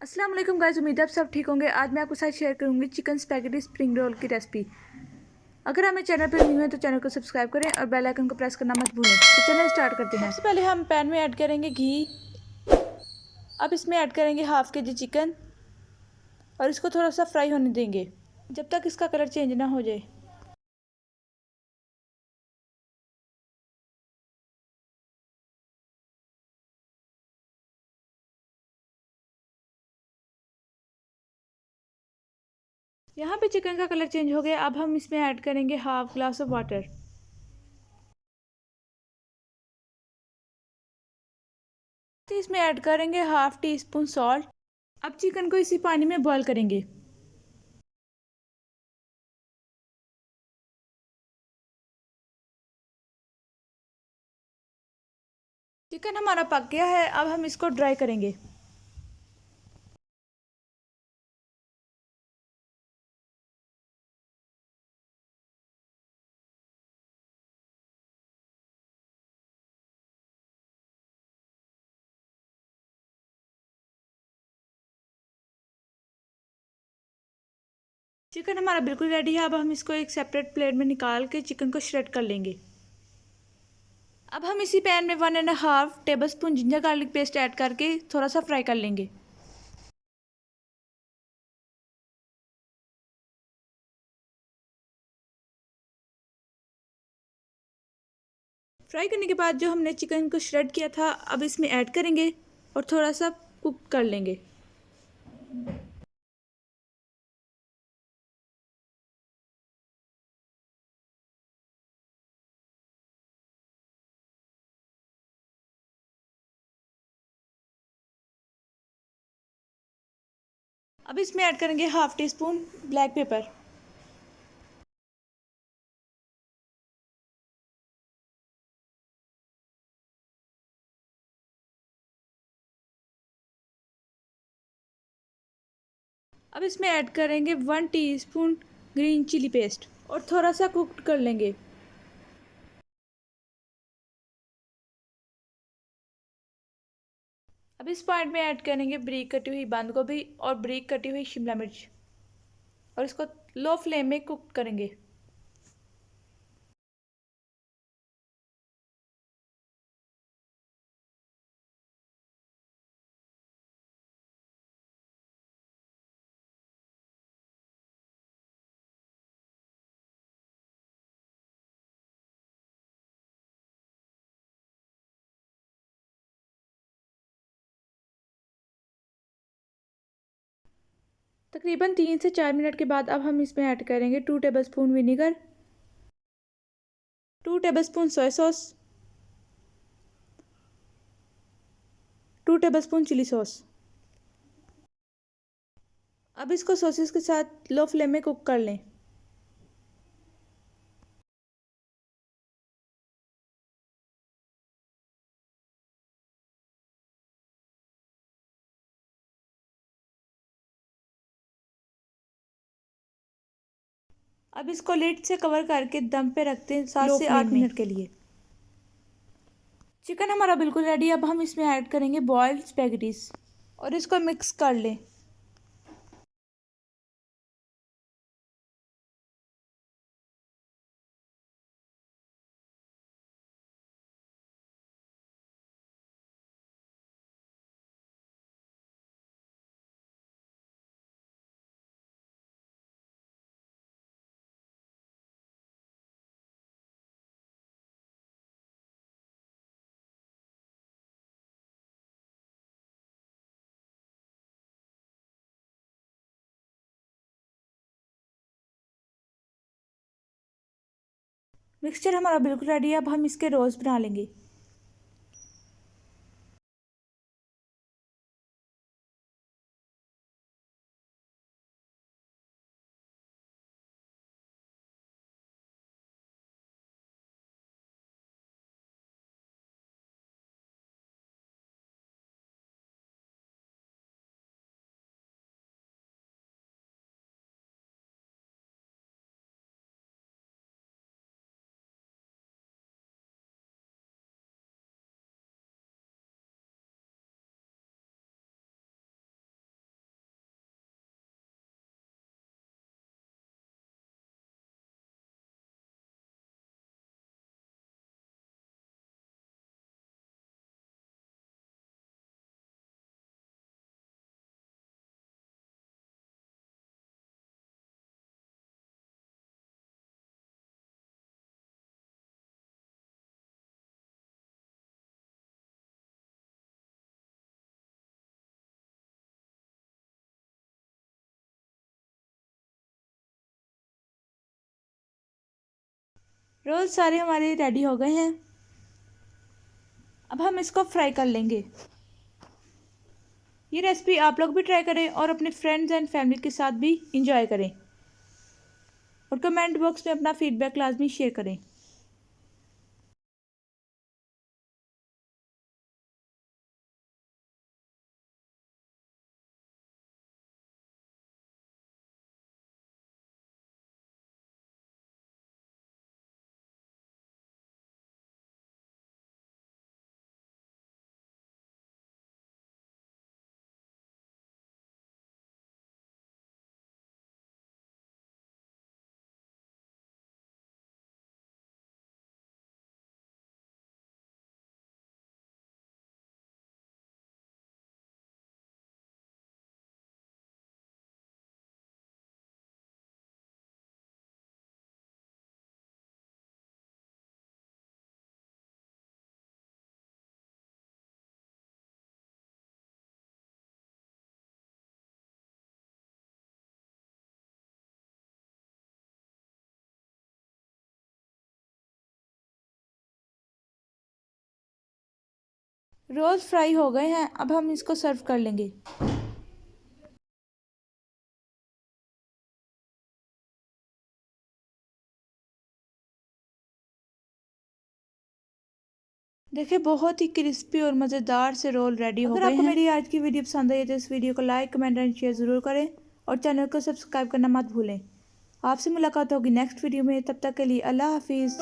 अस्सलाम वालेकुम गाइस, उम्मीद है आप सब ठीक होंगे। आज मैं आपके साथ शेयर करूंगी चिकन स्पैगेटी स्प्रिंग रोल की रेसिपी। अगर हमें चैनल पर न्यू है तो चैनल को सब्सक्राइब करें और बेल आइकन को प्रेस करना मत भूलें। तो चलिए स्टार्ट करते हैं। सबसे पहले हम पैन में ऐड करेंगे घी। अब इसमें ऐड करेंगे हाफ के जी चिकन और इसको थोड़ा सा फ्राई होने देंगे जब तक इसका कलर चेंज ना हो जाए। यहाँ पे चिकन का कलर चेंज हो गया। अब हम इसमें ऐड करेंगे हाफ ग्लास ऑफ वाटर। इसमें ऐड करेंगे हाफ टी स्पून सॉल्ट। अब चिकन को इसी पानी में बॉईल करेंगे। चिकन हमारा पक गया है। अब हम इसको ड्राई करेंगे। चिकन हमारा बिल्कुल रेडी है। अब हम इसको एक सेपरेट प्लेट में निकाल के चिकन को श्रेड कर लेंगे। अब हम इसी पैन में 1.5 table spoon ginger garlic paste add करके थोड़ा सा फ्राई कर लेंगे। फ्राई करने के बाद जो हमने चिकन को श्रेड किया था अब इसमें ऐड करेंगे और थोड़ा सा कुक कर लेंगे। अब इसमें ऐड करेंगे half tea spoon black pepper. अब इसमें ऐड करेंगे 1 टीस्पून ग्रीन चिली पेस्ट और थोड़ा सा कुक कर लेंगे। अब इस पॉइंट में ऐड करेंगे बारीक कटी हुई बंद गोभी और बारीक कटी हुई शिमला मिर्च और इसको लो फ्लेम में कुक करेंगे। तकरीबन 3 से 4 मिनट के बाद अब हम इसमें ऐड करेंगे 2 tablespoon vinegar, 2 tablespoon soya sauce, 2 tablespoon chilli sauce. अब इसको सॉसेस के साथ लो फ्लेम में कुक कर लें। अब इसको लिड से कवर करके दम पे रखते हैं 7 से 8 मिनट के लिए। चिकन हमारा बिल्कुल रेडी है। अब हम इसमें ऐड करेंगे बॉइल्ड स्पैगेटीज और इसको मिक्स कर लें। मिक्सचर हमारा बिल्कुल रेडी है। अब हम इसके रोल्स बना लेंगे। रोल सारे हमारे रेडी हो गए हैं। अब हम इसको फ्राई कर लेंगे। ये रेसिपी आप लोग भी ट्राई करें और अपने फ्रेंड्स एंड फैमिली के साथ भी इंजॉय करें और कमेंट बॉक्स में अपना फीडबैक लाजमी शेयर करें। रोल्स फ्राई हो गए हैं। अब हम इसको सर्व कर लेंगे। देखिए बहुत ही क्रिस्पी और मज़ेदार से रोल रेडी हो गए हैं। अगर आपको मेरी आज की वीडियो पसंद आई तो इस वीडियो को लाइक कमेंट एंड शेयर ज़रूर करें और चैनल को सब्सक्राइब करना मत भूलें। आपसे मुलाकात होगी नेक्स्ट वीडियो में। तब तक के लिए अल्लाह हाफिज़।